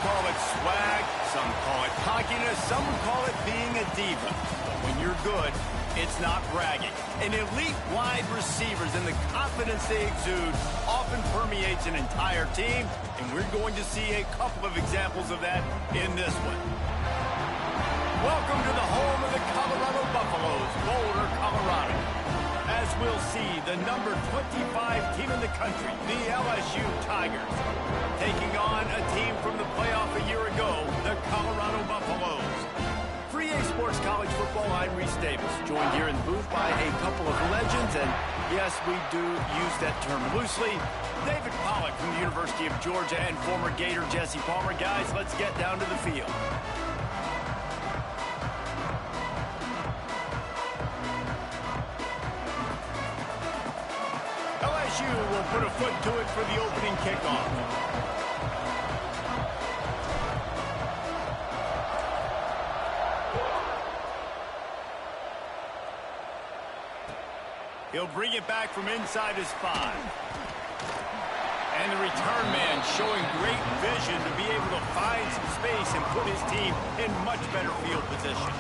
call it swag, some call it cockiness, some call it being a diva. But when you're good, it's not bragging. An elite wide receivers and the confidence they exude often permeates an entire team, and we're going to see a couple of examples of that in this one. Welcome to the home of the Colorado Buffaloes, Boulder, Colorado. As we'll see, the number 25 team in the country, the LSU Tigers, taking on a team from the playoff a year ago, the Colorado Buffaloes. For EA Sports College Football, I'm Reese Davis, joined here in the booth by a couple of legends, and yes, we do use that term loosely. David Pollack from the University of Georgia and former Gator Jesse Palmer. Guys, let's get down to the field. LSU will put a foot to it for the opening kickoff. He'll bring it back from inside his 5. And the return man showing great vision to be able to find some space and put his team in much better field position.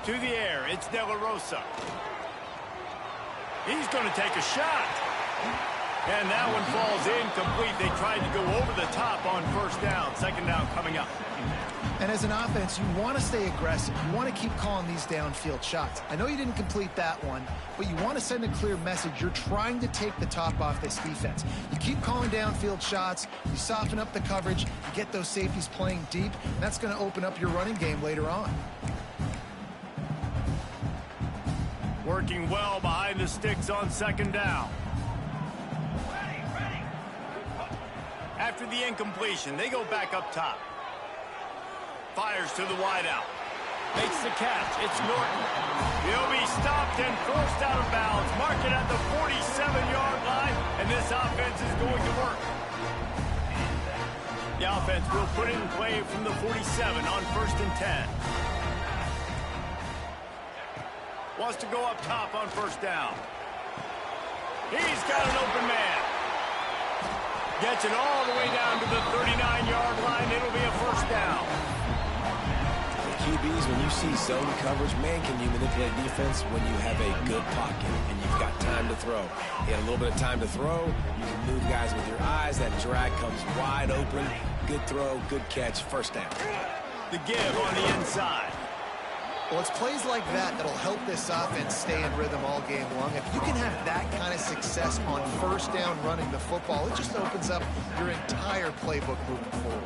To the air, it's De La Rosa. He's going to take a shot. And that one falls incomplete. They tried to go over the top on first down. Second down coming up. And as an offense, you want to stay aggressive. You want to keep calling these downfield shots. I know you didn't complete that one, but you want to send a clear message. You're trying to take the top off this defense. You keep calling downfield shots. You soften up the coverage. You get those safeties playing deep. And that's going to open up your running game later on. Working well behind the sticks on second down. After the incompletion, they go back up top. Fires to the wideout. Makes the catch. It's Norton. He'll be stopped and forced out of bounds. Mark it at the 47-yard line, and this offense is going to work. The offense will put it in play from the 47 on 1st and 10. Wants to go up top on first down. He's got an open man. Gets it all the way down to the 39-yard line. It'll be a first down. The QBs, when you see zone coverage, man, can you manipulate defense when you have a good pocket and you've got time to throw. You got a little bit of time to throw. You can move guys with your eyes. That drag comes wide open. Good throw, good catch, first down. The give on the inside. Well, it's plays like that that'll help this offense stay in rhythm all game long. If you can have that kind of success on first down running the football, it just opens up your entire playbook moving forward.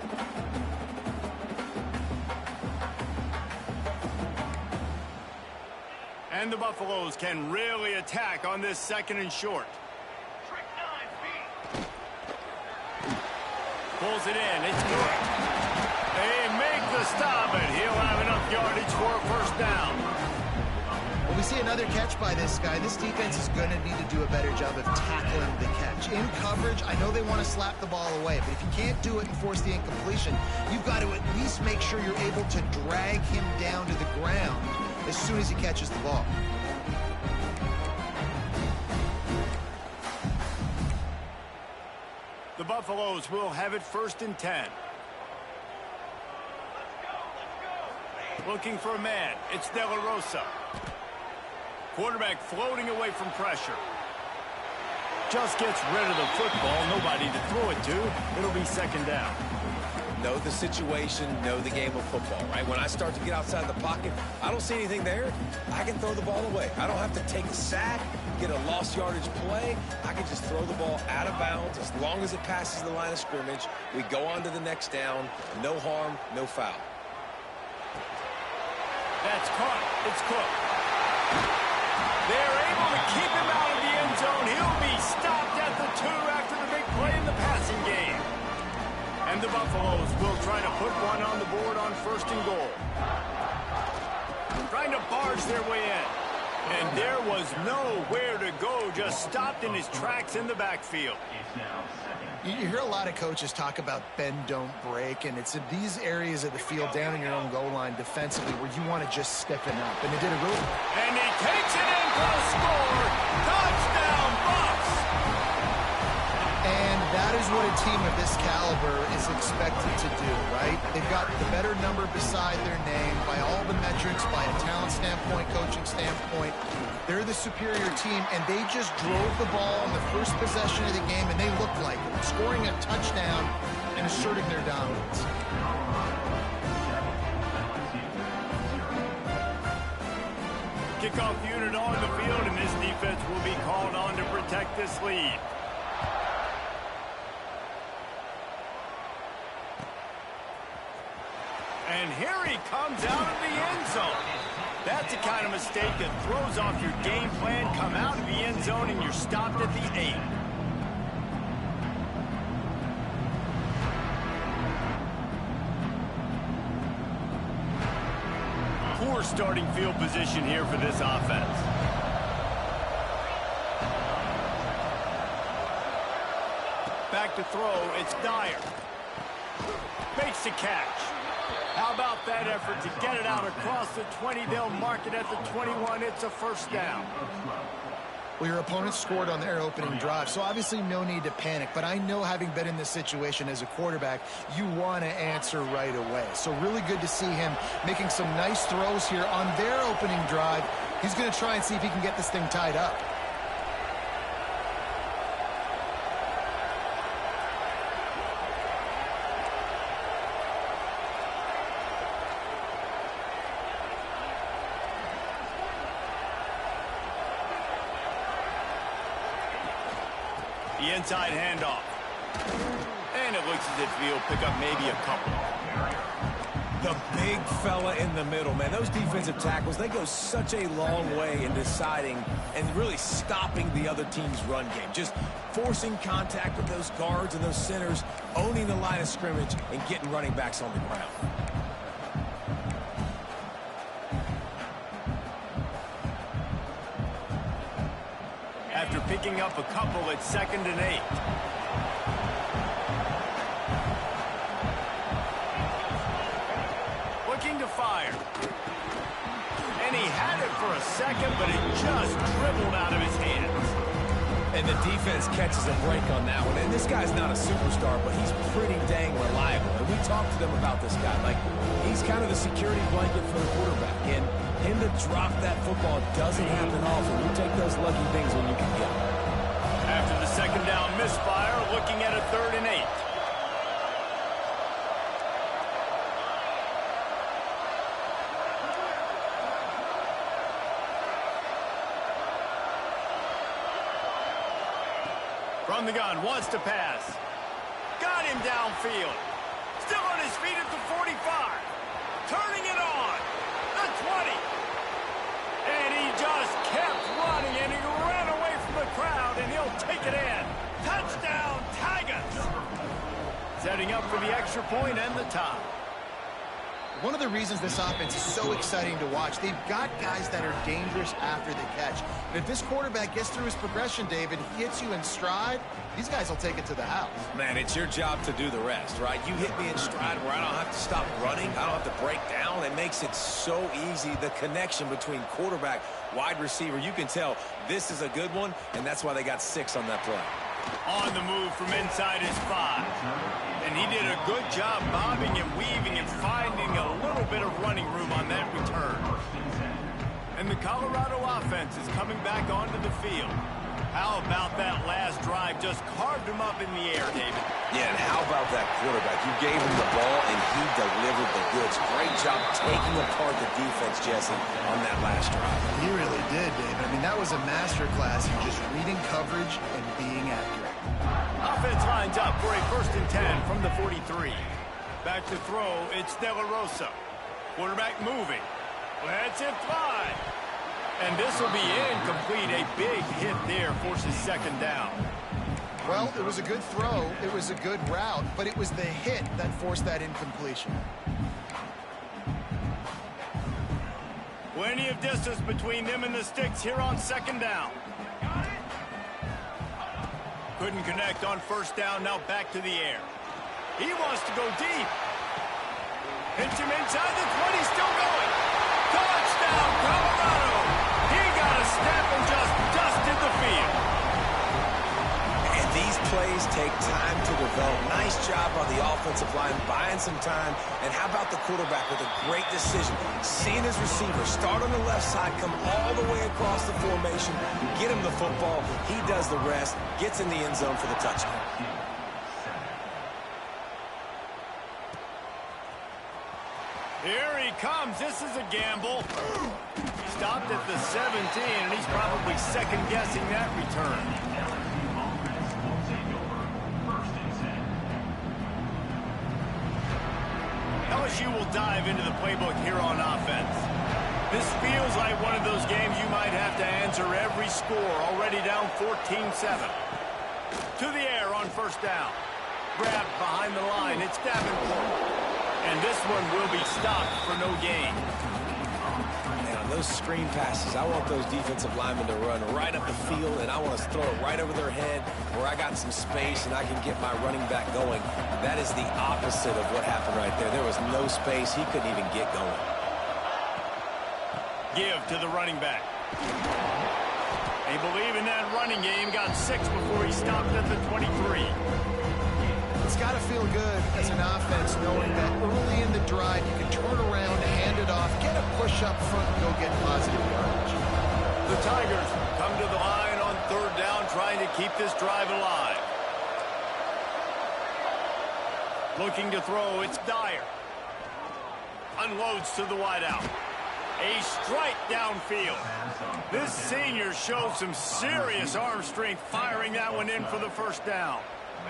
And the Buffaloes can really attack on this second and short. Pulls it in. It's Norton. They make the stop, and he'll have enough yardage for a first down. When we see another catch by this guy, this defense is going to need to do a better job of tackling the catch. In coverage, I know they want to slap the ball away, but if you can't do it and force the incompletion, you've got to at least make sure you're able to drag him down to the ground as soon as he catches the ball. The Buffaloes will have it 1st and 10. Looking for a man. It's De La Rosa. Quarterback floating away from pressure. Just gets rid of the football. Nobody to throw it to. It'll be second down. Know the situation, know the game of football, right? When I start to get outside the pocket, I don't see anything there. I can throw the ball away. I don't have to take a sack, get a lost yardage play. I can just throw the ball out of bounds. As long as it passes the line of scrimmage, we go on to the next down. No harm, no foul. That's caught. It's Cook. They're able to keep him out of the end zone. He'll be stopped at the 2 after the big play in the passing game. And the Buffaloes will try to put one on the board on 1st and goal. Trying to barge their way in. And there was nowhere to go, just stopped in his tracks in the backfield. You hear a lot of coaches talk about bend, don't break, and it's in these areas of the field down in your own goal line defensively where you want to just stiffen up. And they did a really... And he takes it in for a score. Touchdown, Bucks! And that is what a team of this caliber is expected to do, right? They've got the better number beside their name by all the metrics, by a talent standpoint, coaching standpoint. They're the superior team, and they just drove the ball on the first possession of the game, and they looked like it, scoring a touchdown and asserting their dominance. Kickoff unit on the field, and this defense will be called on to protect this lead. And here he comes out of the end zone. That's the kind of mistake that throws off your game plan. Come out of the end zone and you're stopped at the 8. Poor starting field position here for this offense. Back to throw, it's Dyer. Makes the catch. How about that effort to get it out across the 20? They'll mark it at the 21. It's a first down. Well, your opponent scored on their opening drive, so obviously no need to panic. But I know, having been in this situation as a quarterback, you want to answer right away. So really good to see him making some nice throws here on their opening drive. He's going to try and see if he can get this thing tied up. The inside handoff. And it looks as if he'll pick up maybe a couple. The big fella in the middle, man. Those defensive tackles, they go such a long way in deciding and really stopping the other team's run game. Just forcing contact with those guards and those centers, owning the line of scrimmage, and getting running backs on the ground. After picking up a couple, it's 2nd and 8. Looking to fire. And he had it for a second, but it just dribbled out of his hands. And the defense catches a break on that one. And this guy's not a superstar, but he's pretty dang reliable. And we talked to them about this guy. Like, he's kind of the security blanket for the quarterback. And him to drop that football doesn't happen often. You take those lucky things when you can get them. After the 2nd down misfire, looking at a 3rd and 8. From the gun, wants to pass. Got him downfield. Still on his feet at the 45. Turning it on. The 20. And he just kept running, and he ran away from the crowd, and he'll take it in. Touchdown, Tigers. Setting up for the extra point and the tie. One of the reasons this offense is so exciting to watch, they've got guys that are dangerous after the catch. And if this quarterback gets through his progression, David, hits you in stride, these guys will take it to the house. Man, it's your job to do the rest, right? You hit me in stride where I don't have to stop running. I don't have to break down. It makes it so easy, the connection between quarterback, wide receiver. You can tell this is a good one, and that's why they got 6 on that play. On the move from inside his 5. And he did a good job bobbing and weaving and finding a little bit of running room on that return. And the Colorado offense is coming back onto the field. How about that last drive? Just carved him up in the air, David. Yeah, and how about that quarterback? You gave him the ball, and he delivered the goods. Great job taking apart the defense, Jesse, on that last drive. He really did, David. I mean, that was a masterclass in just reading coverage and being accurate. Offense lines up for a 1st and 10 from the 43. Back to throw, it's De La Rosa. Quarterback moving. Lets it fly. And this will be incomplete. A big hit there forces 2nd down. Well, it was a good throw. It was a good route, but it was the hit that forced that incompletion. Plenty of distance between them and the sticks here on second down. Couldn't connect on first down. Now back to the air. He wants to go deep. Hits him inside the 20. Still going. Touchdown, Colorado. He got a step and just dusted the field. And these plays take time to develop. Nice job on the offensive line, buying some time. And how about the quarterback with a great decision? Seeing his receiver start on the left side, come all the way across the formation, get him the football. He does the rest, gets in the end zone for the touchdown. Here he comes. This is a gamble. Stopped at the 17, and he's probably second-guessing that return. LSU will dive into the playbook here on offense. This feels like one of those games you might have to answer every score, already down 14-7. To the air on first down. Grabbed behind the line. It's Davenport. And this one will be stopped for no gain. And on those screen passes, I want those defensive linemen to run right up the field, and I want to throw it right over their head where I got some space and I can get my running back going. That is the opposite of what happened right there. There was no space. He couldn't even get going. Give to the running back. They believe in that running game. Got 6 before he stopped at the 23. It's got to feel good as an offense knowing that early in the drive you can turn around, hand it off, get a push up front, and go get positive yardage. The Tigers come to the line on third down, trying to keep this drive alive. Looking to throw, it's Dyer. Unloads to the wideout. A strike downfield. This senior shows some serious arm strength, firing that one in for the first down.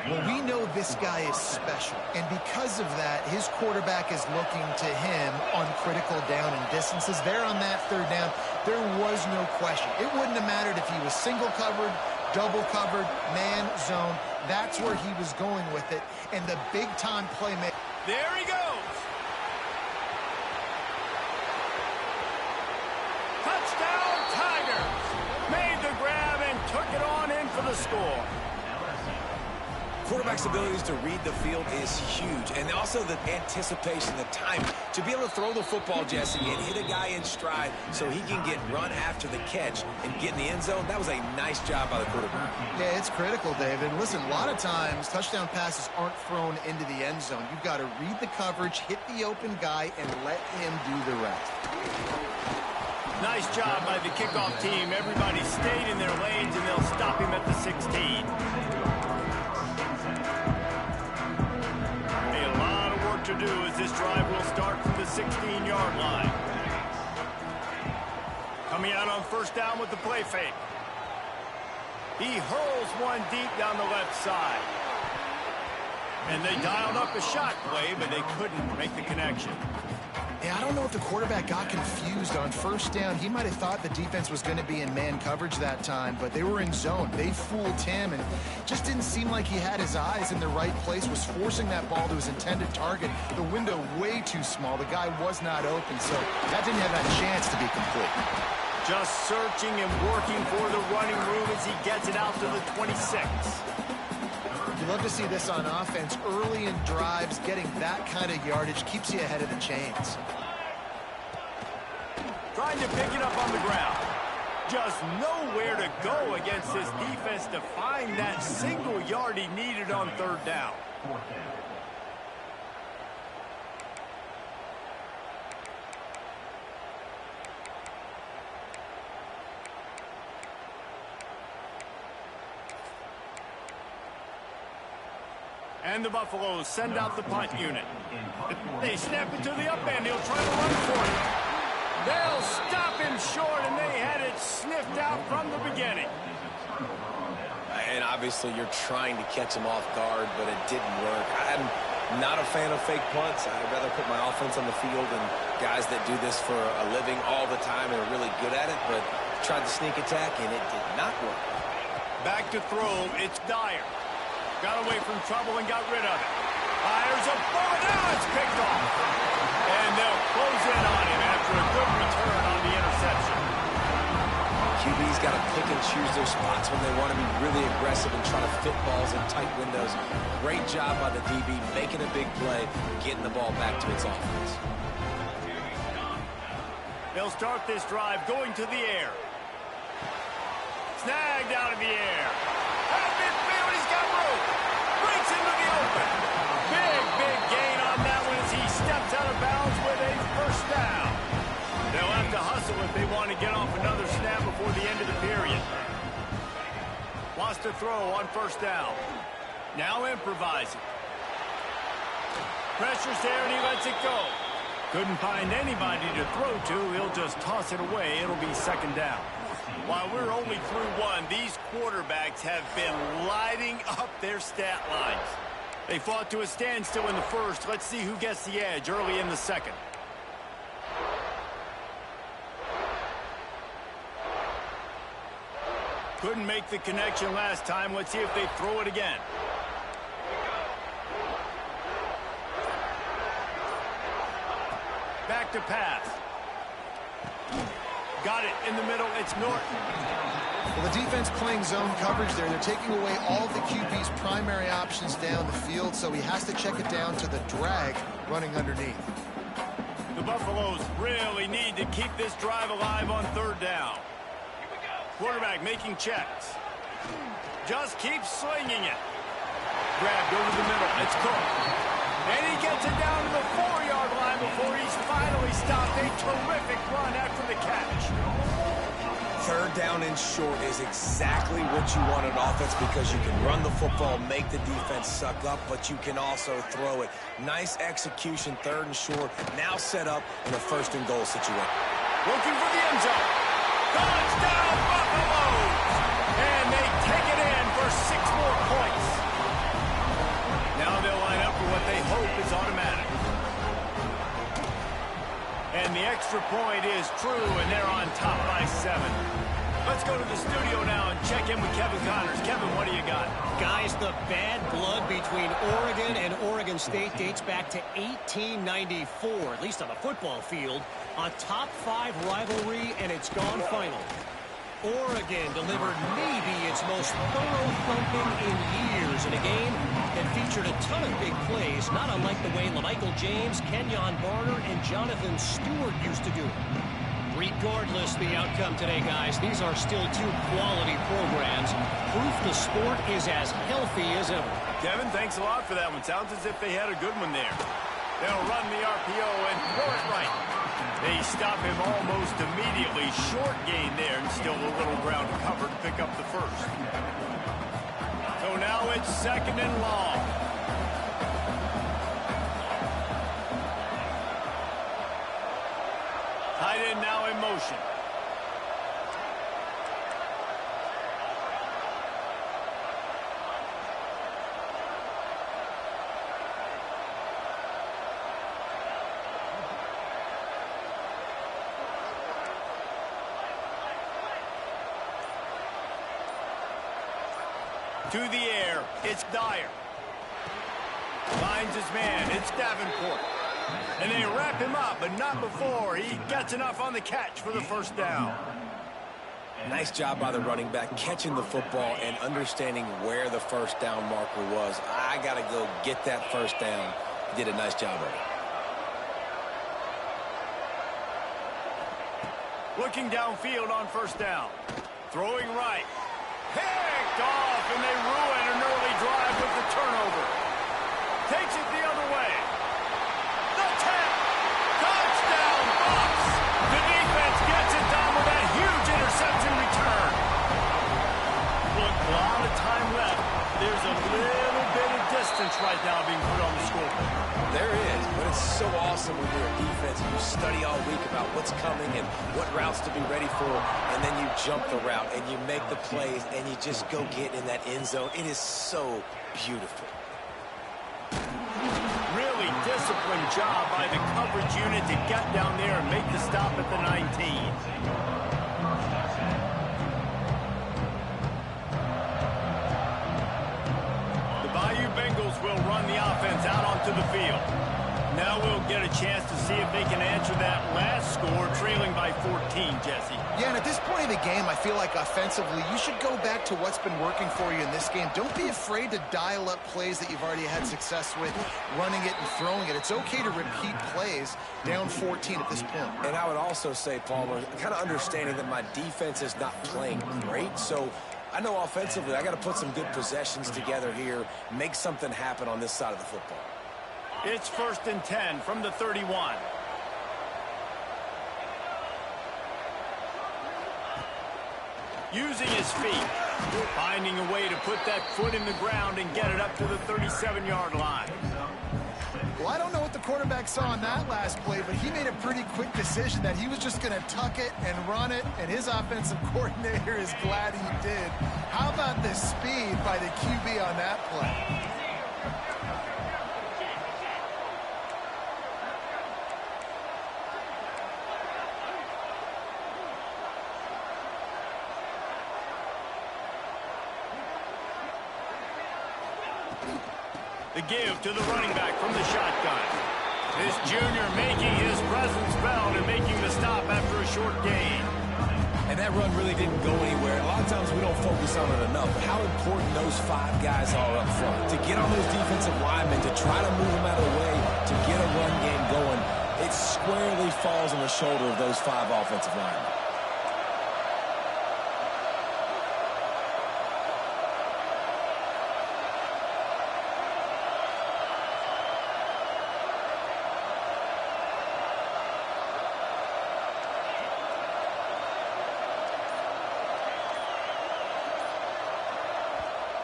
Well, we know this guy is special, and because of that, his quarterback is looking to him on critical down and distances. There on that third down, there was no question. It wouldn't have mattered if he was single covered, double covered, man, zone. That's where he was going with it, and the big-time playmaker. There he goes. Touchdown, Tigers. Made the grab and took it on in for the score. Quarterback's abilities to read the field is huge, and also the anticipation, the time to be able to throw the football, Jesse, and hit a guy in stride so he can get run after the catch and get in the end zone. That was a nice job by the quarterback. Yeah, it's critical, David. Listen, a lot of times touchdown passes aren't thrown into the end zone. You've got to read the coverage, hit the open guy, and let him do the rest. Nice job by the kickoff team. Everybody stayed in their lanes, and they'll stop him at the 16. To do as this drive will start from the 16-yard line. Coming out on first down with the play fake. He hurls one deep down the left side. And they dialed up a shot play, but they couldn't make the connection. Yeah, I don't know if the quarterback got confused on first down. He might have thought the defense was going to be in man coverage that time, but they were in zone. They fooled him, and just didn't seem like he had his eyes in the right place, was forcing that ball to his intended target. The window way too small. The guy was not open, so that didn't have that chance to be complete. Just searching and working for the running room as he gets it out to the 26. You love to see this on offense. Early in drives, getting that kind of yardage keeps you ahead of the chains. Trying to pick it up on the ground. Just nowhere to go against this defense to find that single yard he needed on third down. And the Buffaloes send out the punt unit. They snap it to the up end. He'll try to run for it. They'll stop him short, and they had it sniffed out from the beginning. And obviously you're trying to catch him off guard, but it didn't work. I'm not a fan of fake punts. I'd rather put my offense on the field and guys that do this for a living all the time and are really good at it, but tried the sneak attack, and it did not work. Back to throw. It's Dyer. Got away from trouble and got rid of it. Fires a bullet. Now it's picked off. And they'll close in on him after a good return on the interception. pick and choose their spots when they want to be really aggressive and try to fit balls in tight windows. Great job by the DB, making a big play, getting the ball back to its offense. They'll start this drive going to the air. Snagged out of the air. Out of midfield, he's got room. Breaks into the open. Big gain on that one as he steps out of bounds with a first down. They'll have to hustle if they want to get off another snap before the end of the period. Wants to throw on first down. Now improvising. Pressure's there and he lets it go. Couldn't find anybody to throw to. He'll just toss it away. It'll be second down. While we're only through one, these quarterbacks have been lighting up their stat lines. They fought to a standstill in the first. Let's see who gets the edge early in the second. Couldn't make the connection last time. Let's see if they throw it again. Back to pass. Got it in the middle. It's Norton. Well, the defense playing zone coverage there. They're taking away all of the QB's primary options down the field, so he has to check it down to the drag running underneath. The Buffaloes really need to keep this drive alive on third down. Quarterback making checks. Just keeps slinging it. Grabbed over the middle. It's Cook. And he gets it down to the 4-yard line before he's finally stopped. A terrific run after the catch. Third down and short is exactly what you want on offense because you can run the football, make the defense suck up, but you can also throw it. Nice execution, third and short. Now set up in a first and goal situation. Looking for the end zone. Touchdown, Buffaloes! And they take it in for 6 more points. Now they'll line up for what they hope is automatic. And the extra point is true, and they're on top by 7. Let's go to the studio now and check in with Kevin Connors. Kevin, what do you got? Guys, the bad blood between Oregon and Oregon State dates back to 1894, at least on the football field. A top-5 rivalry, and it's gone final. Oregon delivered maybe its most thorough thumping in years in a game that featured a ton of big plays, not unlike the way LaMichael James, Kenyon Barner, and Jonathan Stewart used to do it. Regardless the outcome today, guys, these are still 2 quality programs. Proof the sport is as healthy as ever. Kevin, thanks a lot for that one. Sounds as if they had a good one there. They'll run the RPO and throw it right. They stop him almost immediately. Short gain there and still a little ground to cover to pick up the first. So now it's second and long. Tight end now in motion. To the air, it's Dyer. Finds his man, it's Davenport. And they wrap him up, but not before he gets enough on the catch for the first down. Nice job by the running back, catching the football and understanding where the first down marker was. I got to go get that first down. He did a nice job of it. Looking downfield on first down. Throwing right. Picked off, and they ruin an early drive with the turnover. Takes it the other way. The 10. Touchdown, Bucs. The defense gets it done with that huge interception return. Look, a lot of time left. There's a little bit of distance right now being put on the scoreboard. There is, but it's so awesome when you're a defense and you study all week about what's coming and what routes to be ready for, and then you jump the route and you make the plays and you just go get in that end zone. It is so beautiful. Really disciplined job by the coverage unit to get down there and make the stop at the 19. Bengals will run the offense out onto the field. Now we'll get a chance to see if they can answer that last score, trailing by 14, Jesse. Yeah, and at this point of the game, I feel like offensively, you should go back to what's been working for you in this game. Don't be afraid to dial up plays that you've already had success with, running it and throwing it. It's okay to repeat plays down 14 at this point. And I would also say, Palmer, kind of understanding that my defense is not playing great, so I know offensively I got to put some good possessions together here, make something happen on this side of the football. It's 1st and 10 from the 31. Using his feet, finding a way to put that foot in the ground and get it up to the 37-yard line. Well, I don't know what the quarterback saw on that last play, but he made a pretty quick decision that he was just going to tuck it and run it, and his offensive coordinator is glad he did. How about the speed by the QB on that play? The give to the running back from the shotgun. This junior making his presence felt and making the stop after a short gain. And that run really didn't go anywhere. A lot of times we don't focus on it enough. How important those 5 guys are up front. To get on those defensive linemen, to try to move them out of the way, to get a run game going, it squarely falls on the shoulder of those 5 offensive linemen.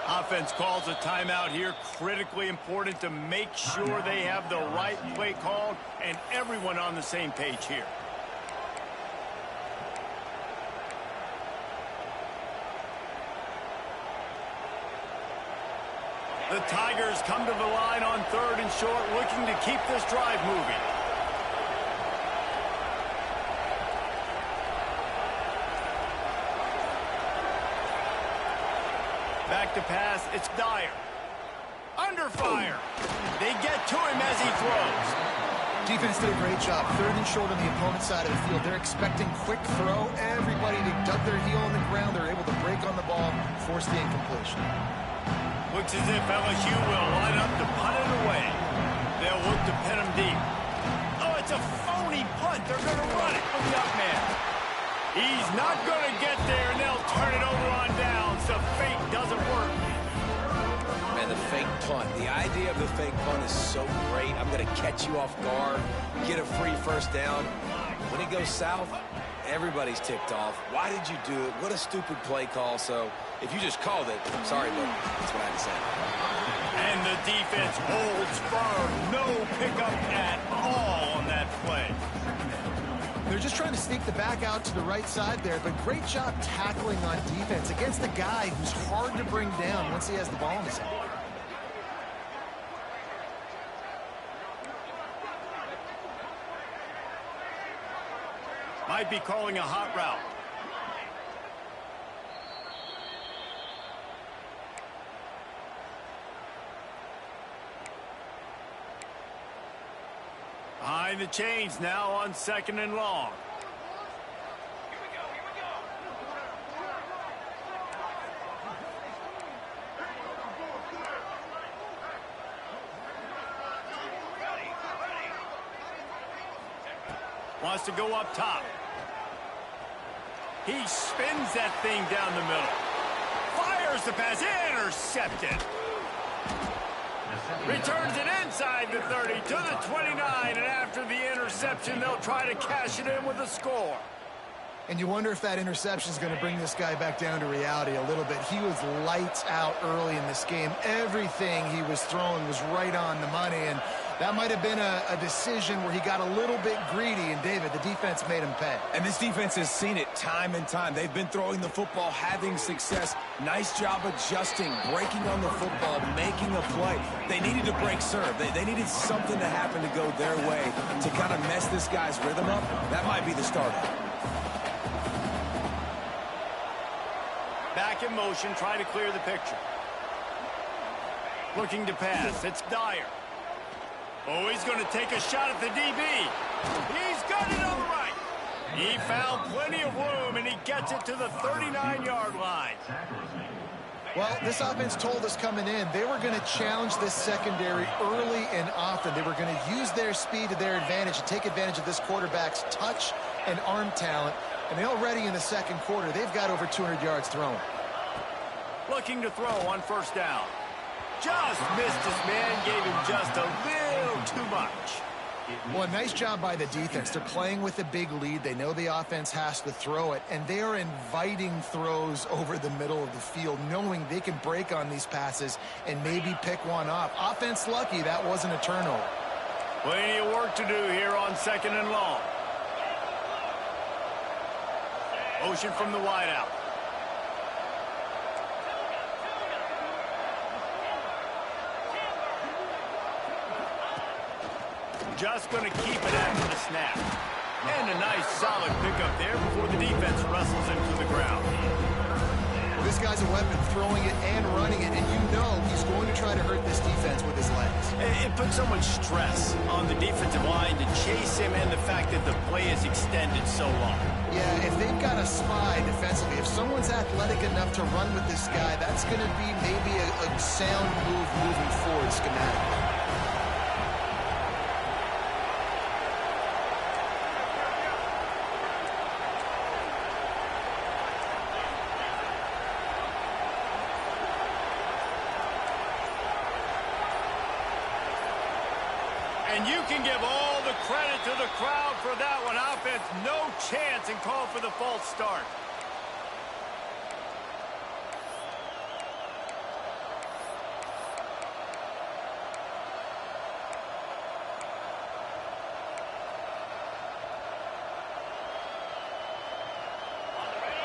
Offense calls a timeout here. Critically important to make sure they have the right play called and everyone on the same page here. The Tigers come to the line on 3rd and short, looking to keep this drive moving. Back to pass, it's Dyer. Under fire. They get to him as he throws. Defense did a great job. 3rd and short on the opponent's side of the field. They're expecting quick throw. Everybody to dug their heel on the ground. They're able to break on the ball, force the incompletion. Looks as if LSU will line up to punt it away. They'll look to pin him deep. Oh, it's a phony punt. They're going to run it with the up man. He's not going to get there, and they'll turn it over on downs. The fake doesn't work. Man, the fake punt. The idea of the fake punt is so great. I'm going to catch you off guard, get a free 1st down. When it goes south, everybody's ticked off. Why did you do it? What a stupid play call. So if you just called it, sorry, but that's what I had to say. And the defense holds firm. No pickup at all on that play. They're just trying to sneak the back out to the right side there, but great job tackling on defense against a guy who's hard to bring down once he has the ball in his hand. Might be calling a hot route. Behind the chains now on 2nd and long. Wants to go up top. He spins that thing down the middle. Fires the pass. Intercepted. Returns it inside the 30 to the 29, and after the interception, they'll try to cash it in with a score. And you wonder if that interception is going to bring this guy back down to reality a little bit. He was lights out early in this game. Everything he was throwing was right on the money, and that might have been a decision where he got a little bit greedy, and David, the defense made him pay. And this defense has seen it time and time. They've been throwing the football, having success. Nice job adjusting, breaking on the football, making a play. They needed to break serve. They needed something to happen to go their way to kind of mess this guy's rhythm up. That might be the start of it. Back in motion, try to clear the picture. Looking to pass. It's Dyer. Oh, he's going to take a shot at the DB. He's got it on the right. He found plenty of room, and he gets it to the 39-yard line. Well, this offense told us coming in they were going to challenge this secondary early and often. They were going to use their speed to their advantage and take advantage of this quarterback's touch and arm talent. And already in the second quarter, they've got over 200 yards thrown. Looking to throw on first down. Just missed his man, gave him just a little too much. Well, a nice job by the defense. They're playing with a big lead. They know the offense has to throw it, and they are inviting throws over the middle of the field, knowing they can break on these passes and maybe pick one off. Offense lucky that wasn't a turnover. Plenty of work to do here on second and long. Motion from the wideout. Just going to keep it after the snap. And a nice solid pickup there before the defense wrestles him to the ground. This guy's a weapon, throwing it and running it, and you know he's going to try to hurt this defense with his legs. It puts so much stress on the defensive line to chase him, and the fact that the play is extended so long. Yeah, if they've got a spy defensively, if someone's athletic enough to run with this guy, that's going to be maybe a sound move moving forward schematically. And you can give all the credit to the crowd for that one. Offense, no chance, and call for the false start.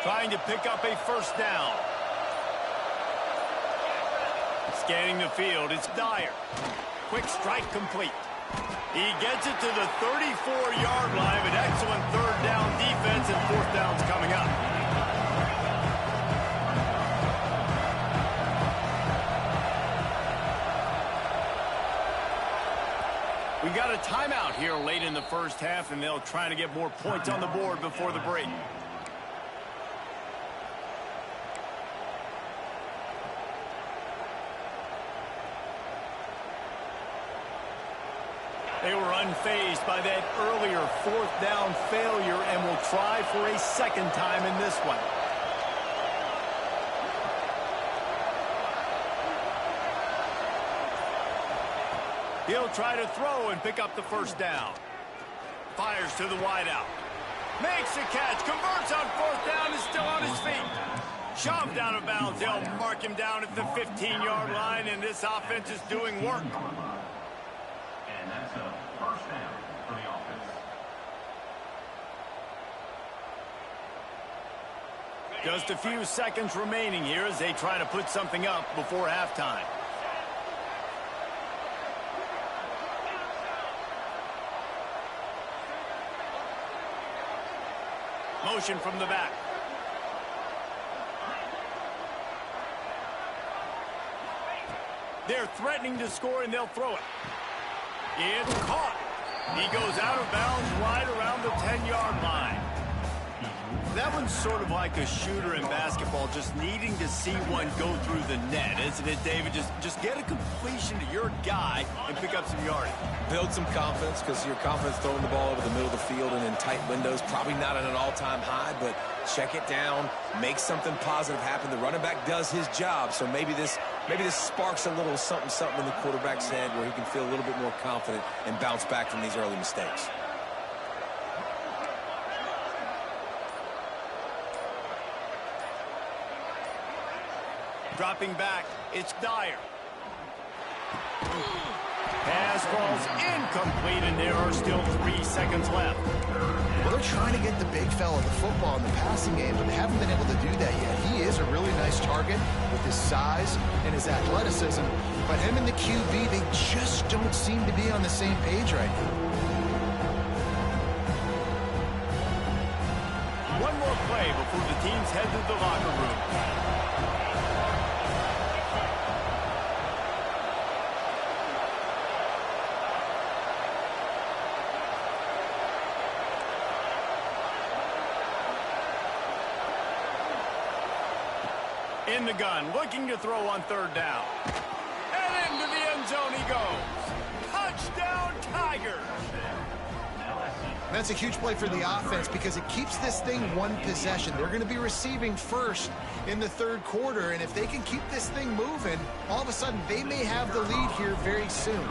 Trying to pick up a first down. Scanning the field, it's Dyer. Quick strike complete. He gets it to the 34-yard line, but excellent third down defense, and fourth down's coming up. We got a timeout here late in the first half, and they'll try to get more points on the board before the break. They were unfazed by that earlier fourth down failure and will try for a second time in this one. He'll try to throw and pick up the first down. Fires to the wideout. Makes the catch, converts on fourth down, is still on his feet. Shoved out of bounds. They'll mark him down at the 15-yard line, and this offense is doing work. That's a first down for the offense. Just a few seconds remaining here as they try to put something up before halftime. Motion from the back. They're threatening to score, and they'll throw it. It's caught. He goes out of bounds right around the 10-yard line. That one's sort of like a shooter in basketball, just needing to see one go through the net, isn't it, David? Just get a completion to your guy and pick up some yardage. Build some confidence, because your confidence throwing the ball over the middle of the field and in tight windows, probably not at an all-time high, but check it down, make something positive happen. The running back does his job, so maybe this sparks a little something in the quarterback's head where he can feel a little bit more confident and bounce back from these early mistakes. Dropping back, it's Dyer. Pass falls incomplete, and there are still 3 seconds left. Well, they're trying to get the big fella the football in the passing game, but they haven't been able to do that yet. He is a really nice target with his size and his athleticism, but him and the QB, they just don't seem to be on the same page right now. One more play before the teams head to the locker room. In the gun, looking to throw on third down. And into the end zone he goes. Touchdown, Tigers. That's a huge play for the offense because it keeps this thing one possession. They're going to be receiving first in the third quarter, and if they can keep this thing moving, all of a sudden they may have the lead here very soon.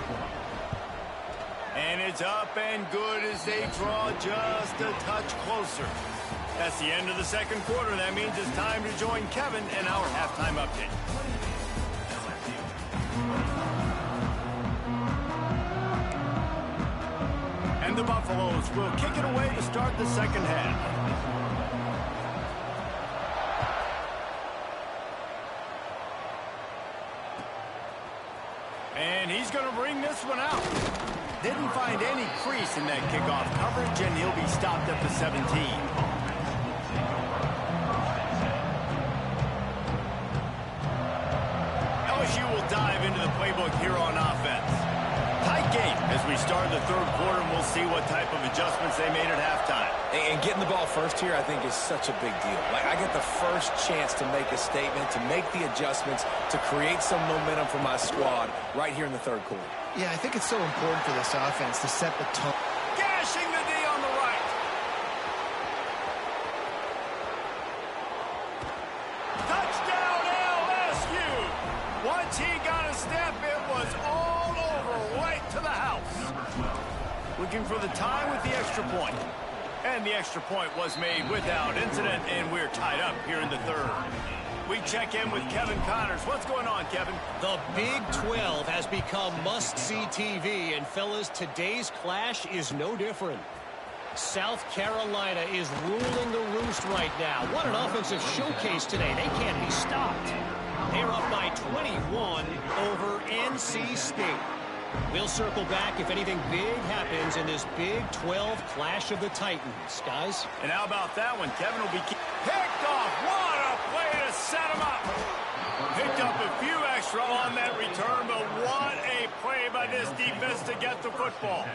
And it's up and good as they draw just a touch closer. That's the end of the second quarter. That means it's time to join Kevin and our halftime update. And the Buffaloes will kick it away to start the second half. And he's going to bring this one out. Didn't find any crease in that kickoff coverage, and he'll be stopped at the 17. LSU will dive into the playbook here on offense. Tight game as we start the third quarter, and we'll see what type of adjustments they made at halftime. And getting the ball first here, I think, is such a big deal. Like, I get the first chance to make a statement, to make the adjustments, to create some momentum for my squad right here in the third quarter. Yeah, I think it's so important for this offense to set the tone. Gashing the D on the right. Touchdown, LSU. Once he got a step, it was all over, right to the house. Looking for the tie with the extra point. And the extra point was made without incident, and we're tied up here in the third. We check in with Kevin Connors. What's going on, Kevin? The Big 12 has become must-see TV, and fellas, today's clash is no different. South Carolina is ruling the roost right now. What an offensive showcase today. They can't be stopped. They're up by 21 over NC State. We'll circle back if anything big happens in this Big 12 clash of the Titans. Guys? And how about that one? Kevin will be picked off. What a play to set him up. Picked up a few extra on that return, but what a play by this defense to get the football.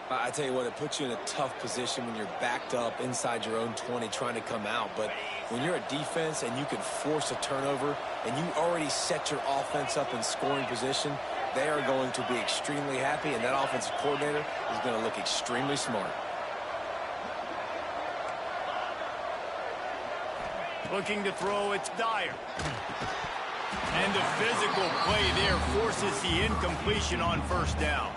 I tell you what, it puts you in a tough position when you're backed up inside your own 20 trying to come out. But when you're a defense and you can force a turnover and you already set your offense up in scoring position, they are going to be extremely happy, and that offensive coordinator is going to look extremely smart. Looking to throw, it's Dyer. And the physical play there forces the incompletion on first down.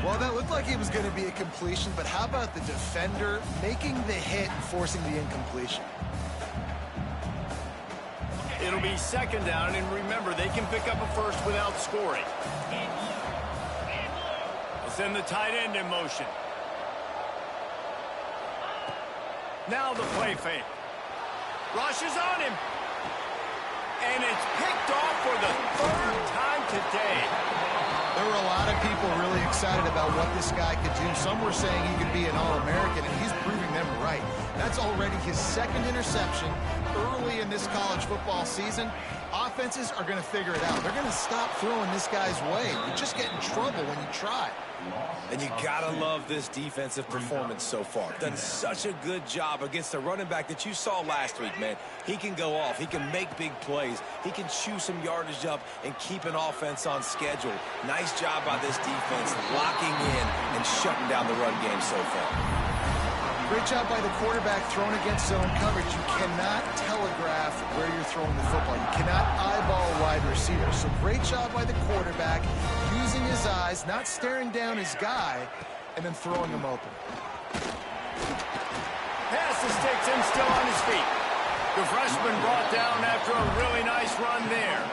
Well, that looked like it was going to be a completion, but how about the defender making the hit and forcing the incompletion? It'll be second down, and remember, they can pick up a first without scoring. We'll send the tight end in motion. Now the play fake. Rush is on him. And it's picked off for the third time today. There were a lot of people really excited about what this guy could do. Some were saying he could be an All-American, and he's proving them right. That's already his second interception early in this college football season. Offenses are going to figure it out. They're going to stop throwing this guy's way. You just get in trouble when you try. And you gotta love this defensive performance so far. Done such a good job against the running back that you saw last week, man. He can go off. He can make big plays. He can chew some yardage up and keep an offense on schedule. Nice job by this defense locking in and shutting down the run game so far. Great job by the quarterback throwing against zone coverage. You cannot telegraph where you're throwing the football. You cannot eyeball a wide receiver. So great job by the quarterback using his eyes, not staring down his guy, and then throwing him open. Pass the sticks and still on his feet. The freshman brought down after a really nice run there.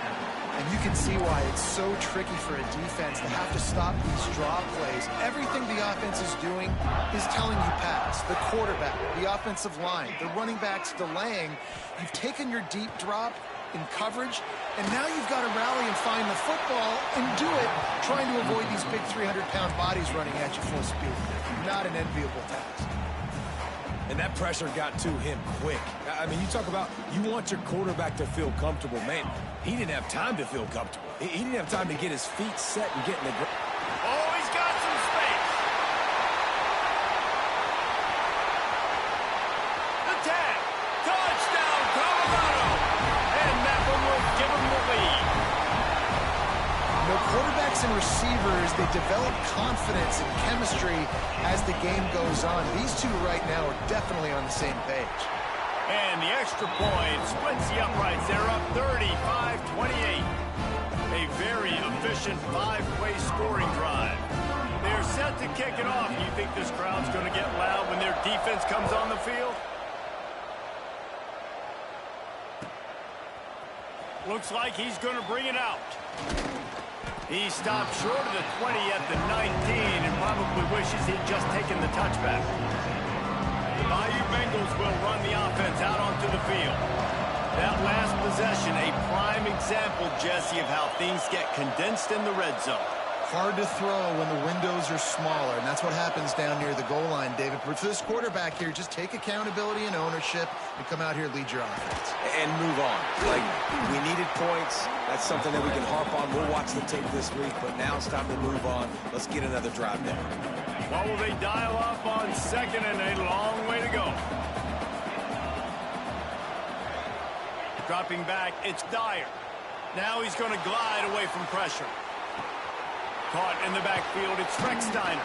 And you can see why it's so tricky for a defense to have to stop these draw plays. Everything the offense is doing is telling you pass. The quarterback, the offensive line, the running backs delaying. You've taken your deep drop in coverage, and now you've got to rally and find the football and do it, trying to avoid these big 300-pound bodies running at you full speed. Not an enviable task. And that pressure got to him quick. I mean, you talk about you want your quarterback to feel comfortable. Man, he didn't have time to feel comfortable. He didn't have time to get his feet set and get in the ground. Oh, he's got some space. The tag. Touchdown, Colorado. quarterbacks and receivers, they develop confidence and chemistry as the game goes on. These two right now are definitely on the same page. And the extra point splits the uprights. They're up 35-28. A very efficient 5-play scoring drive. They're set to kick it off. You think this crowd's going to get loud when their defense comes on the field? Looks like he's going to bring it out. He stopped short of the 20 at the 19 and probably wishes he'd just taken the touchback. The Bayou Bengals will run the offense out onto the field. That last possession, a prime example, Jesse, of how things get condensed in the red zone. Hard to throw when the windows are smaller, and that's what happens down near the goal line, David. But for this quarterback here, just take accountability and ownership and come out here and lead your offense. And move on. Like, we needed points. That's something that we can harp on. We'll watch the tape this week, but now it's time to move on. Let's get another drive down. What will they dial up on second and a long way to go? Dropping back, it's Dyer. Now he's going to glide away from pressure. Caught in the backfield, it's Rex-Steiner.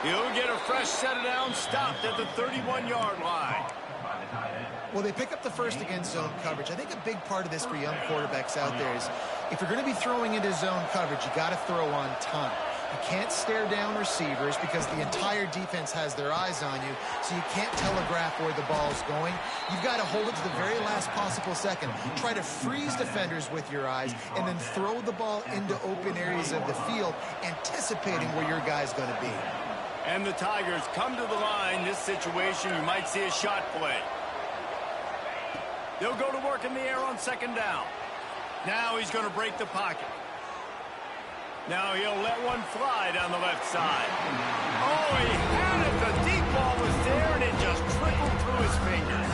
He'll get a fresh set it down, stopped at the 31-yard line. Well, they pick up the first against zone coverage. I think a big part of this for young quarterbacks out there is if you're going to be throwing into zone coverage, you got to throw on time. You can't stare down receivers because the entire defense has their eyes on you, so you can't telegraph where the ball's going. You've got to hold it to the very last possible second. Try to freeze defenders with your eyes and then throw the ball into open areas of the field, anticipating where your guy's going to be. And the Tigers come to the line. This situation, you might see a shot play. They'll go to work in the air on second down. Now he's going to break the pocket. Now he'll let one fly down the left side. Oh, he had it. The deep ball was there, and it just trickled through his fingers.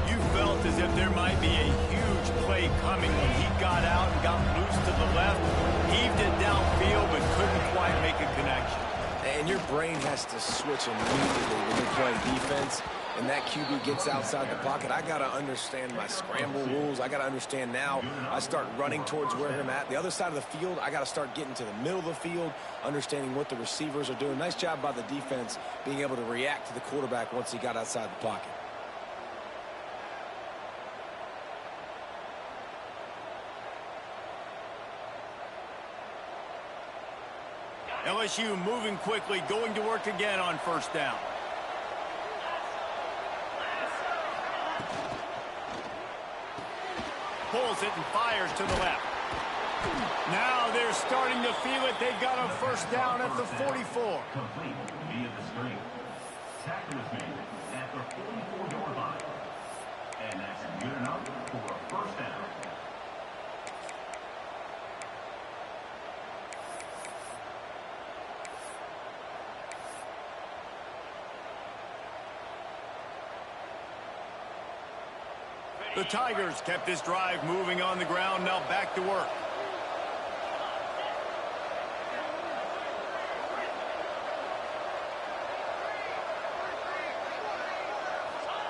You felt as if there might be a huge play coming when he got out and got loose to the left. Heaved it downfield, but couldn't quite make a connection. And your brain has to switch immediately when you're playing defense and that QB gets outside the pocket. I got to understand my scramble rules. I got to understand now I start running towards where I'm at. The other side of the field, I got to start getting to the middle of the field, understanding what the receivers are doing. Nice job by the defense being able to react to the quarterback once he got outside the pocket. LSU moving quickly, going to work again on first down. Pulls it and fires to the left. Now they're starting to feel it. They've got a first down at the 44. Complete via the screen. Tackle is made at the 44-yard line. And that's good enough for a first down. The Tigers kept this drive moving on the ground, now back to work.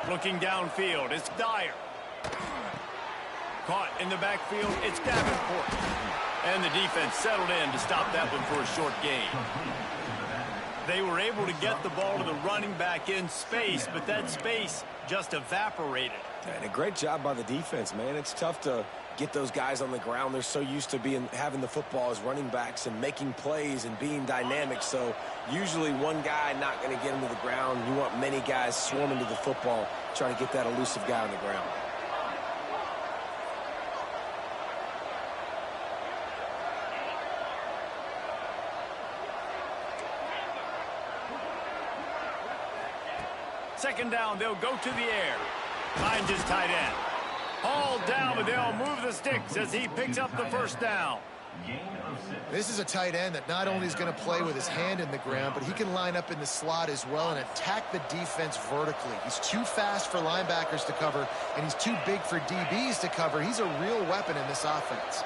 Looking downfield, it's Dyer. Caught in the backfield, it's Davenport. And the defense settled in to stop that one for a short gain. They were able to get the ball to the running back in space, but that space just evaporated. And a great job by the defense, man. It's tough to get those guys on the ground. They're so used to having the football as running backs and making plays and being dynamic. So usually one guy not going to get him to the ground. You want many guys swarming to the football, trying to get that elusive guy on the ground. Second down, they'll go to the air. Finds his tight end. Hauled down, but they'll move the sticks as he picks up the first down. This is a tight end that not only is going to play with his hand in the ground, but he can line up in the slot as well and attack the defense vertically. He's too fast for linebackers to cover, and he's too big for DBs to cover. He's a real weapon in this offense.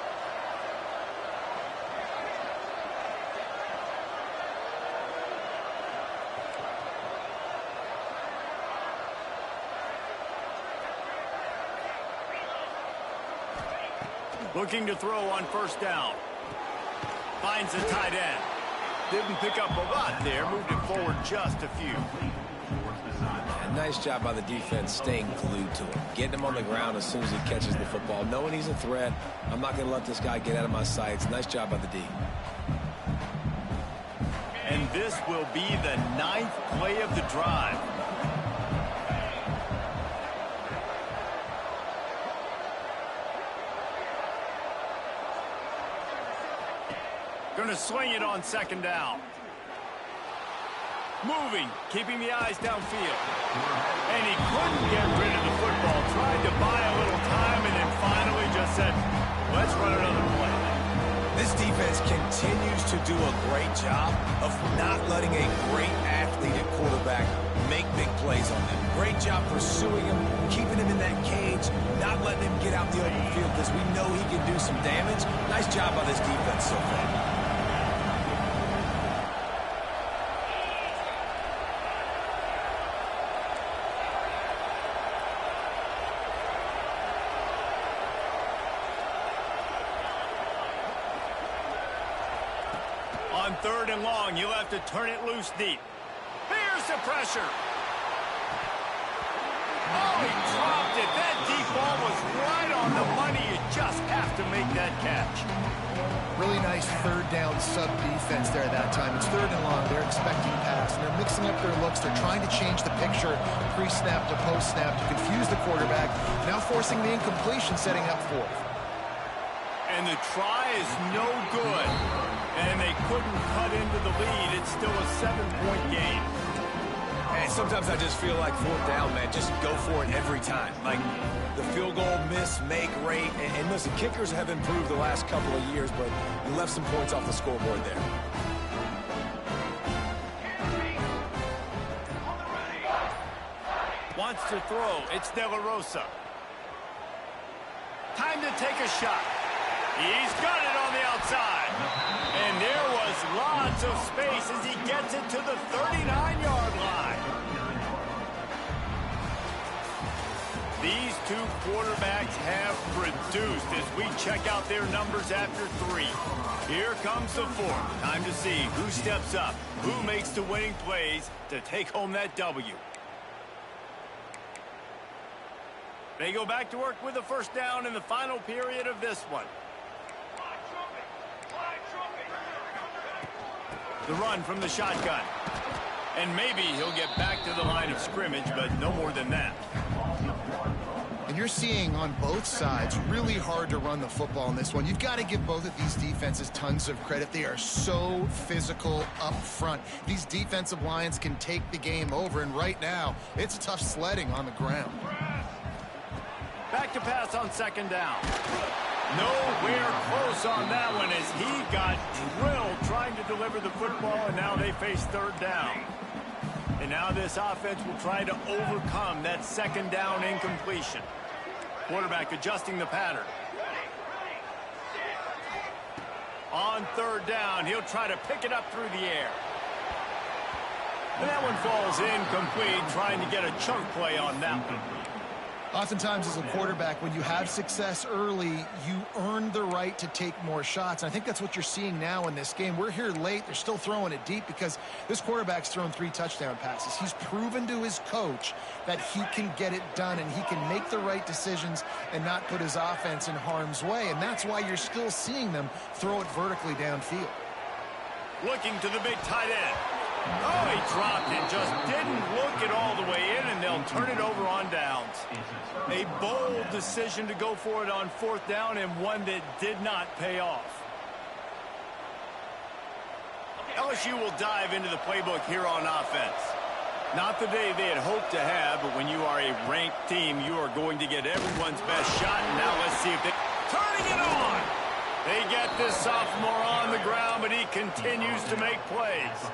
Looking to throw on first down. Finds the tight end. Didn't pick up a lot there. Moved it forward just a few. A nice job by the defense staying glued to him. Getting him on the ground as soon as he catches the football. Knowing he's a threat. I'm not going to let this guy get out of my sights. Nice job by the D. And this will be the 9th play of the drive. Going to swing it on 2nd down. Moving, keeping the eyes downfield. And he couldn't get rid of the football. Tried to buy a little time and then finally just said, let's run another play. This defense continues to do a great job of not letting a great athlete at quarterback make big plays on them. Great job pursuing him, keeping him in that cage, not letting him get out the open field because we know he can do some damage. Nice job by this defense so far. On 3rd and long, you'll have to turn it loose deep. Here's the pressure. Oh, he dropped it. That deep ball was right on the money. You just have to make that catch. Really nice 3rd down sub defense there that time. It's 3rd and long. They're expecting pass, and they're mixing up their looks. They're trying to change the picture pre-snap to post-snap to confuse the quarterback, now forcing the incompletion, setting up 4th. And the try is no good. And they couldn't cut into the lead. It's still a 7-point game. And sometimes I just feel like 4th down, man, just go for it every time. Like the field goal miss, make rate. And listen, kickers have improved the last couple of years, but you left some points off the scoreboard there. Wants to throw. It's De La Rosa. Time to take a shot. He's got it on the outside. And there was lots of space as he gets it to the 39-yard line. These two quarterbacks have produced as we check out their numbers after 3. Here comes the 4th. Time to see who steps up, who makes the winning plays to take home that W. They go back to work with a 1st down in the final period of this one. The run from the shotgun. And maybe he'll get back to the line of scrimmage, but no more than that. And you're seeing on both sides really hard to run the football in this one. You've got to give both of these defenses tons of credit. They are so physical up front. These defensive lines can take the game over, and right now, it's tough sledding on the ground. Back to pass on 2nd down. Nowhere close on that one as he got drilled trying to deliver the football, and now they face 3rd down. And now this offense will try to overcome that 2nd down incompletion. Quarterback adjusting the pattern. On 3rd down, he'll try to pick it up through the air. And that one falls incomplete, trying to get a chunk play on that one. Oftentimes as a quarterback, when you have success early, you earn the right to take more shots. And I think that's what you're seeing now in this game. We're here late. They're still throwing it deep because this quarterback's thrown 3 touchdown passes. He's proven to his coach that he can get it done and he can make the right decisions and not put his offense in harm's way. And that's why you're still seeing them throw it vertically downfield. Looking to the big tight end. Oh, he dropped it. Just didn't look it all the way in, and they'll turn it over on downs. A bold decision to go for it on 4th down, and one that did not pay off. LSU will dive into the playbook here on offense. Not the day they had hoped to have, but when you are a ranked team, you are going to get everyone's best shot. And now let's see if they... Turning it on! They get this sophomore on the ground, but he continues to make plays.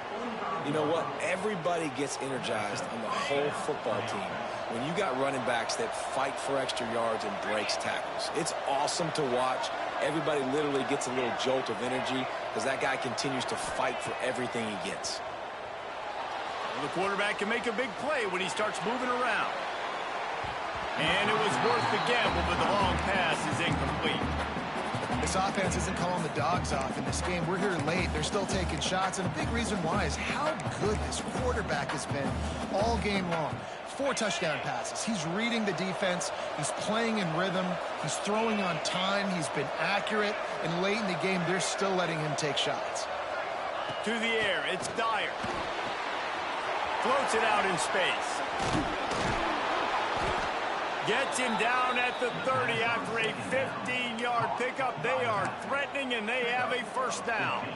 You know what? Everybody gets energized on the whole football team when you got running backs that fight for extra yards and breaks tackles. It's awesome to watch. Everybody literally gets a little jolt of energy because that guy continues to fight for everything he gets. Well, the quarterback can make a big play when he starts moving around. And it was worth the gamble, but the long pass is incomplete. This offense isn't calling the dogs off in this game. We're here late. They're still taking shots, and a big reason why is how good this quarterback has been all game long. 4 touchdown passes. He's reading the defense. He's playing in rhythm. He's throwing on time. He's been accurate. And late in the game, they're still letting him take shots. To the air, it's Dyer. Floats it out in space. Gets him down at the 30 after a 15-yard pickup. They are threatening, and they have a first down.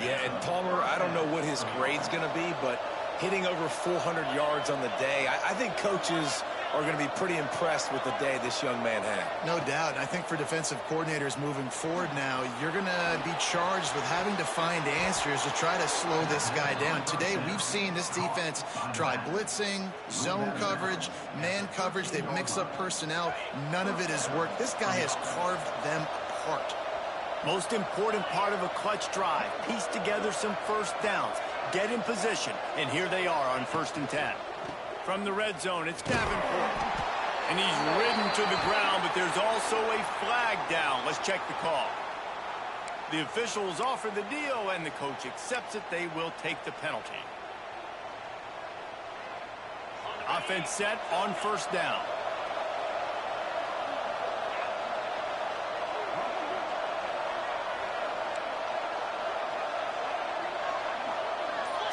Yeah, and Palmer, I don't know what his grade's going to be, but hitting over 400 yards on the day, I think coaches are going to be pretty impressed with the day this young man had. No doubt. I think for defensive coordinators moving forward now, you're going to be charged with having to find answers to try to slow this guy down. Today, we've seen this defense try blitzing, zone coverage, man coverage. They've mixed up personnel. None of it has worked. This guy has carved them apart. Most important part of a clutch drive. Piece together some first downs. Get in position. And here they are on 1st and 10. From the red zone, it's Davenport. And he's ridden to the ground, but there's also a flag down. Let's check the call. The officials offer the deal, and the coach accepts it. They will take the penalty. Offense set on 1st down.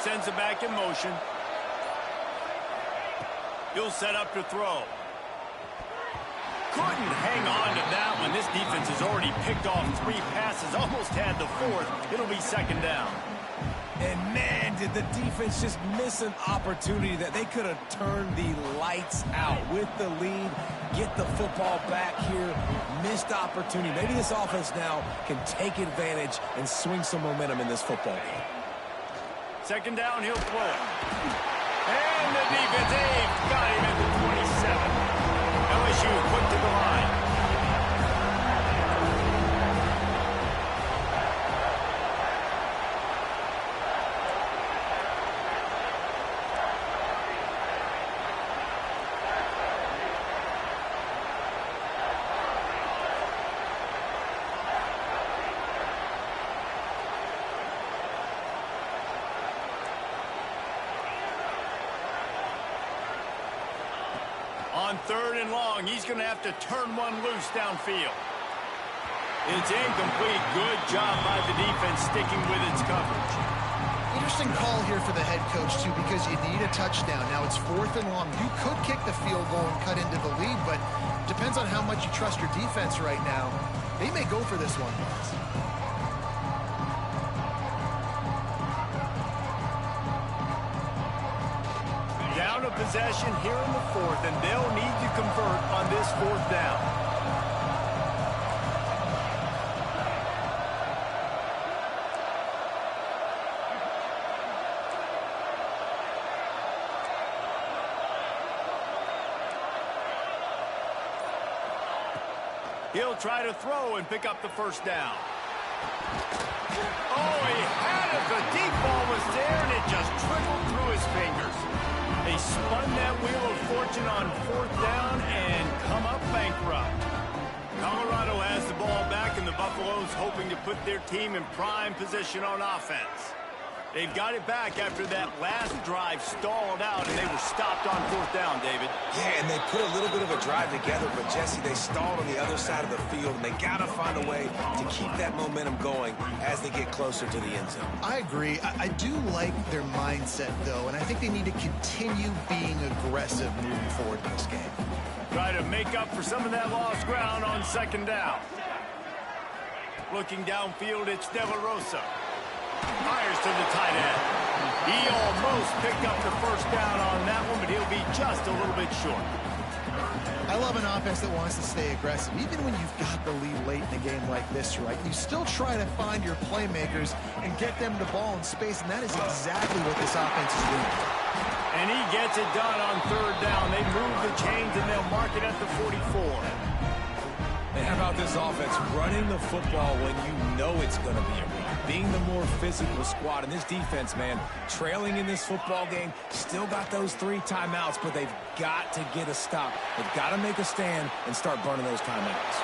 Sends it back in motion. He'll set up to throw. Couldn't hang on to that one. This defense has already picked off 3 passes, almost had the 4th. It'll be 2nd down. And man, did the defense just miss an opportunity that they could have turned the lights out with the lead, get the football back here. Missed opportunity. Maybe this offense now can take advantage and swing some momentum in this football game. 2nd down, he'll throw it. And the defense, they've got him at the 27. LSU quick to the line. On 3rd and long, he's going to have to turn one loose downfield. It's incomplete. Good job by the defense sticking with its coverage. Interesting call here for the head coach, too, because you need a touchdown. Now it's 4th and long. You could kick the field goal and cut into the lead, but depends on how much you trust your defense right now. They may go for this one, guys. Down a possession here in the 4th, and they'll need to convert on this 4th down. He'll try to throw and pick up the 1st down. Oh, he had it. The deep ball was there, and it just trickled through his fingers. They spun that wheel of fortune on 4th down and come up bankrupt. Colorado has the ball back, and the Buffaloes hoping to put their team in prime position on offense. They've got it back after that last drive stalled out, and they were stopped on 4th down, David. Yeah, and they put a little bit of a drive together, but, Jesse, they stalled on the other side of the field, and they got to find a way to keep that momentum going as they get closer to the end zone. I agree. I do like their mindset, though, and I think they need to continue being aggressive moving forward in this game. Try to make up for some of that lost ground on 2nd down. Looking downfield, it's De La Rosa. Fires to the tight end. He almost picked up the 1st down on that one, but he'll be just a little bit short. I love an offense that wants to stay aggressive. Even when you've got the lead late in a game like this, right, you still try to find your playmakers and get them the ball in space, and that is exactly what this offense is doing. And he gets it done on 3rd down. They move the chains, and they'll mark it at the 44. And how about this offense running the football when you know it's going to be a run? Being the more physical squad, and this defense, man, trailing in this football game, still got those 3 timeouts, but they've got to get a stop. They've got to make a stand and start burning those timeouts.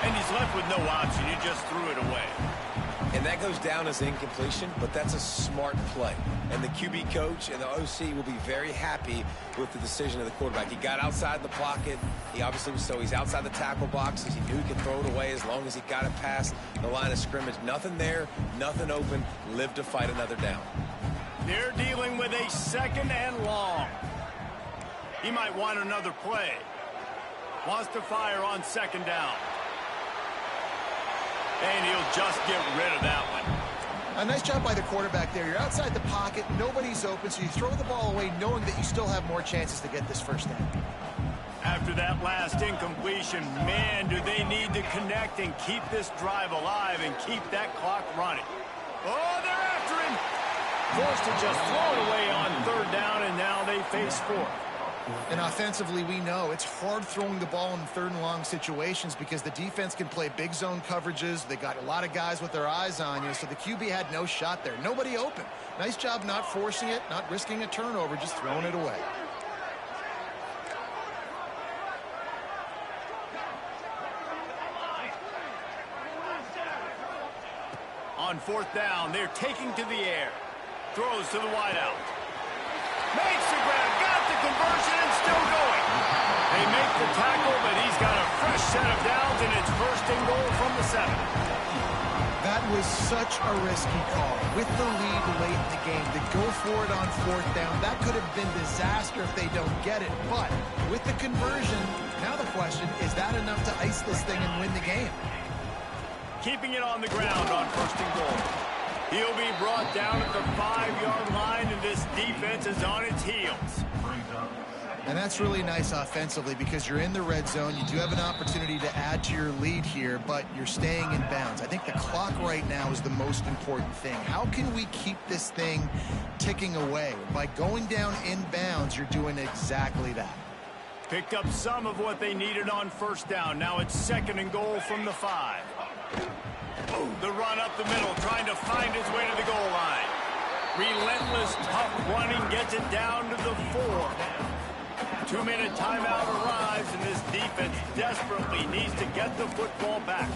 And he's left with no option. He just threw it away. And that goes down as incompletion, but that's a smart play. And the QB coach and the OC will be very happy with the decision of the quarterback. He got outside the pocket. He obviously was he's outside the tackle boxes. He knew he could throw it away as long as he got it past the line of scrimmage. Nothing there, nothing open. Live to fight another down. They're dealing with a 2nd and long. He might want another play. Wants to fire on 2nd down. And he'll just get rid of that one. A nice job by the quarterback there. You're outside the pocket. Nobody's open, so you throw the ball away knowing that you still have more chances to get this 1st down. After that last incompletion, man, do they need to connect and keep this drive alive and keep that clock running. Oh, they're after him. Forced to just throw it away on 3rd down, and now they face 4th. And offensively, we know it's hard throwing the ball in 3rd and long situations because the defense can play big zone coverages. They got a lot of guys with their eyes on you, so the QB had no shot there. Nobody open. Nice job not forcing it, not risking a turnover, just throwing it away. On 4th down, they're taking to the air. Throws to the wideout. Makes the grab, got the conversion, and still going. They make the tackle, but he's got a fresh set of downs, and it's 1st and goal from the 7. That was such a risky call. With the lead late in the game, to go for it on 4th down, that could have been disaster if they don't get it. But with the conversion, now the question, is that enough to ice this thing and win the game? Keeping it on the ground on 1st and goal. He'll be brought down at the 5-yard line, and this defense is on its heels. And that's really nice offensively because you're in the red zone. You do have an opportunity to add to your lead here, but you're staying in bounds. I think the clock right now is the most important thing. How can we keep this thing ticking away? By going down in bounds, you're doing exactly that. Picked up some of what they needed on 1st down. Now it's 2nd and goal from the 5. The run up the middle, trying to find his way to the goal line. Relentless, tough running gets it down to the 4. 2-minute timeout arrives, and this defense desperately needs to get the football back.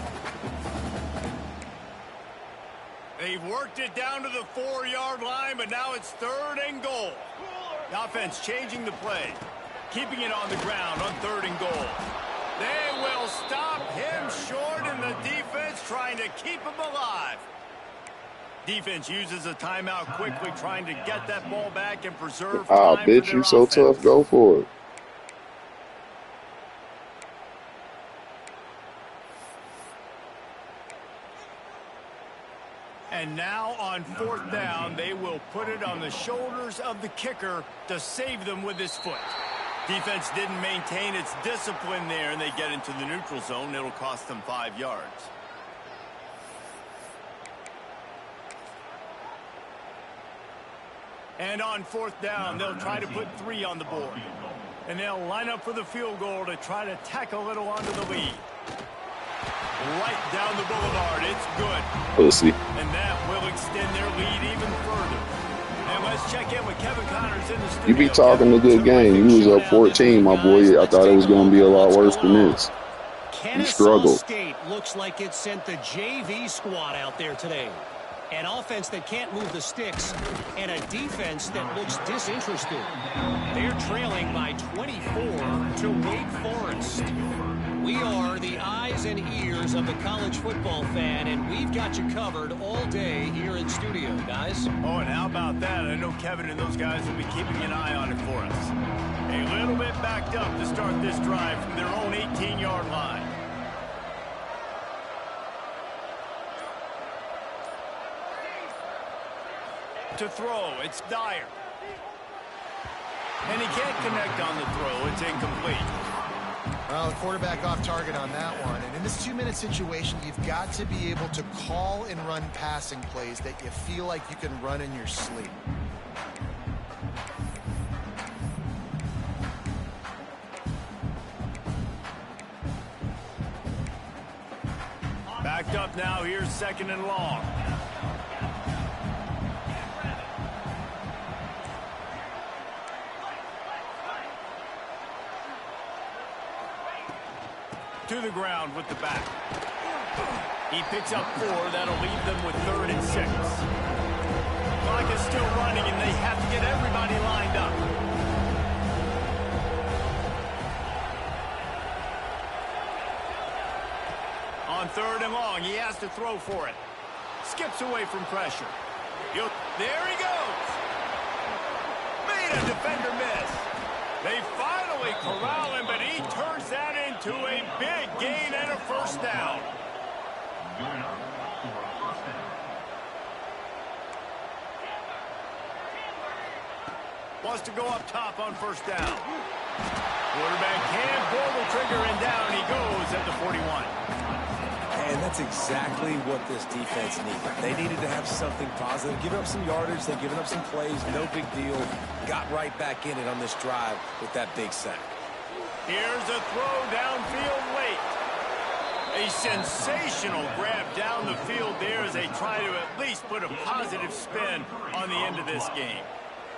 They've worked it down to the 4-yard line, but now it's 3rd and goal. The offense changing the play, keeping it on the ground on 3rd and goal. They will stop him short, and the defense trying to keep him alive. Defense uses a timeout quickly, trying to get that ball back and preserve time for bitch, their you so offense. tough. Go for it. And now on 4th down, they will put it on the shoulders of the kicker to save them with his foot. Defense didn't maintain its discipline there, and they get into the neutral zone. It'll cost them 5 yards. And on 4th down, they'll try to put 3 on the board. And they'll line up for the field goal to try to tack a little onto the lead. Right down the boulevard. It's good. Pussy. And that will extend their lead even further. And let's check in with Kevin Connors in the studio. You be talking a good game. You was up 14, my boy. I thought it was going to be a lot worse than this. You struggled. State looks like it sent the JV squad out there today. An offense that can't move the sticks and a defense that looks disinterested. They're trailing by 24 to Wake Forest. We are the eyes and ears of the college football fan, and we've got you covered all day here in studio, guys. Oh, and how about that? I know Kevin and those guys will be keeping an eye on it for us. A little bit backed up to start this drive from their own 18-yard line. To throw, it's Dyer. And he can't connect on the throw. It's incomplete. Well, the quarterback off target on that one. And in this 2-minute situation, you've got to be able to call and run passing plays that you feel like you can run in your sleep. Backed up now. Here's 2nd and long. To the ground with the back. He picks up 4. That'll leave them with 3rd and 6. Clock is still running, and they have to get everybody lined up. On 3rd and long, he has to throw for it. Skips away from pressure. There he goes. Made a defender miss. They finally corral him, but he turns that into a big gain and a first down. Wants to go up top on first down. Quarterback can pull the trigger, and down he goes at the 41. And that's exactly what this defense needed. They needed to have something positive. Giving up some yardage, they've given up some plays, no big deal. Got right back in it on this drive with that big sack. Here's a throw downfield late. A sensational grab down the field there as they try to at least put a positive spin on the end of this game.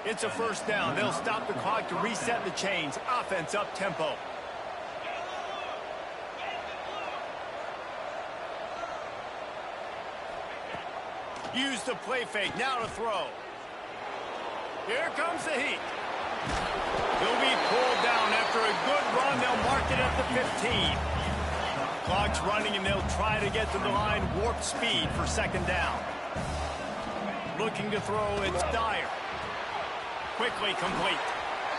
It's a first down. They'll stop the clock to reset the chains. Offense up tempo. Use the play fake. Now to throw. Here comes the heat. He'll be pulled down after a good run. They'll mark it at the 15. Clock's running, and they'll try to get to the line. Warp speed for second down. Looking to throw. It's Dyer. Quickly complete.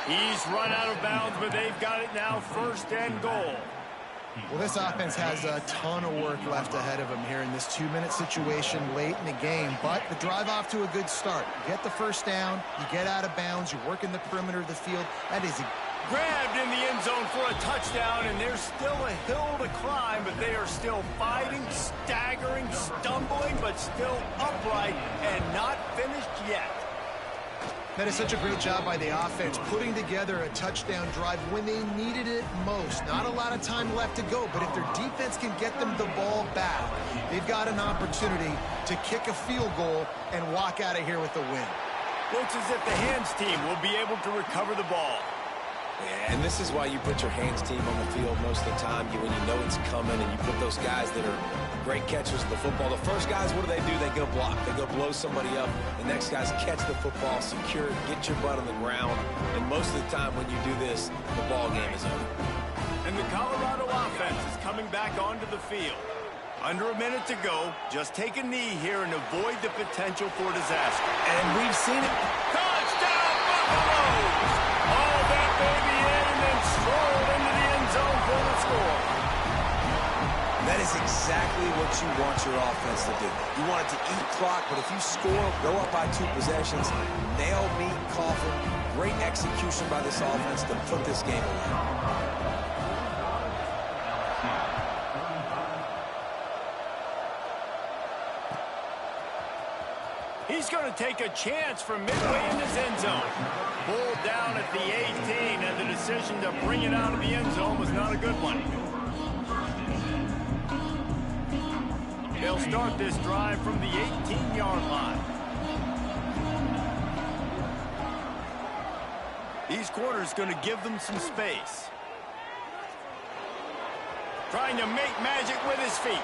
He's run out of bounds, but they've got it now. First and goal. Well, this offense has a ton of work left ahead of them here in this 2-minute situation late in the game, but the drive off to a good start. You get the first down, you get out of bounds, you're working the perimeter of the field. That is grabbed in the end zone for a touchdown, and there's still a hill to climb, but they are still fighting, staggering, stumbling, but still upright and not finished yet. That is such a great job by the offense, putting together a touchdown drive when they needed it most. Not a lot of time left to go, but if their defense can get them the ball back, they've got an opportunity to kick a field goal and walk out of here with a win. Looks as if the hands team will be able to recover the ball. Yeah, and this is why you put your hands team on the field most of the time when you know it's coming, and you put those guys that are great catchers of the football. The first guys, what do? They go block. They go blow somebody up. The next guys catch the football, secure it, get your butt on the ground. And most of the time when you do this, the ball game is over. And the Colorado offense is coming back onto the field. Under a minute to go. Just take a knee here and avoid the potential for disaster. And we've seen it. Touchdown, Buffaloes! Oh, that baby in and then strolled into the end zone for the score. That is exactly what you want your offense to do. You want it to eat clock, but if you score, go up by 2 possessions, nail, meet, coffin. Great execution by this offense to put this game away. He's going to take a chance from midway in his end zone. Pulled down at the 18, and the decision to bring it out of the end zone was not a good one. They'll start this drive from the 18-yard line. These corners going to give them some space. Trying to make magic with his feet.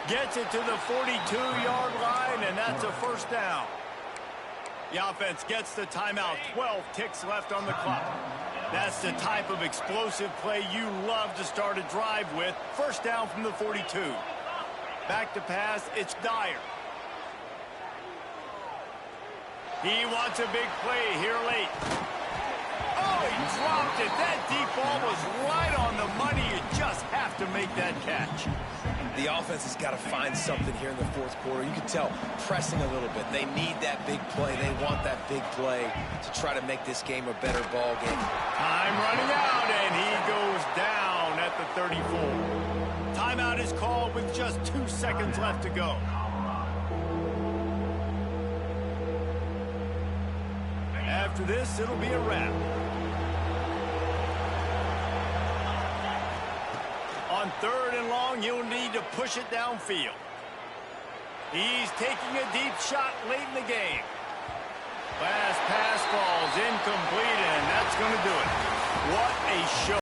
Gets it to the 42-yard line, and that's a first down. The offense gets the timeout. 12 ticks left on the clock. That's the type of explosive play you love to start a drive with. First down from the 42. Back to pass, it's Dyer. He wants a big play here late. Oh, he dropped it. That deep ball was right on the money. You just have to make that catch. The offense has got to find something here in the fourth quarter. You can tell pressing a little bit. They need that big play. They want that big play to try to make this game a better ball game. Time running out, and he goes down at the 34. Timeout is called with just 2 seconds left to go. After this, it'll be a wrap. On 3rd and long, you'll need to push it downfield. He's taking a deep shot late in the game. Last pass falls incomplete, and that's going to do it. What a show.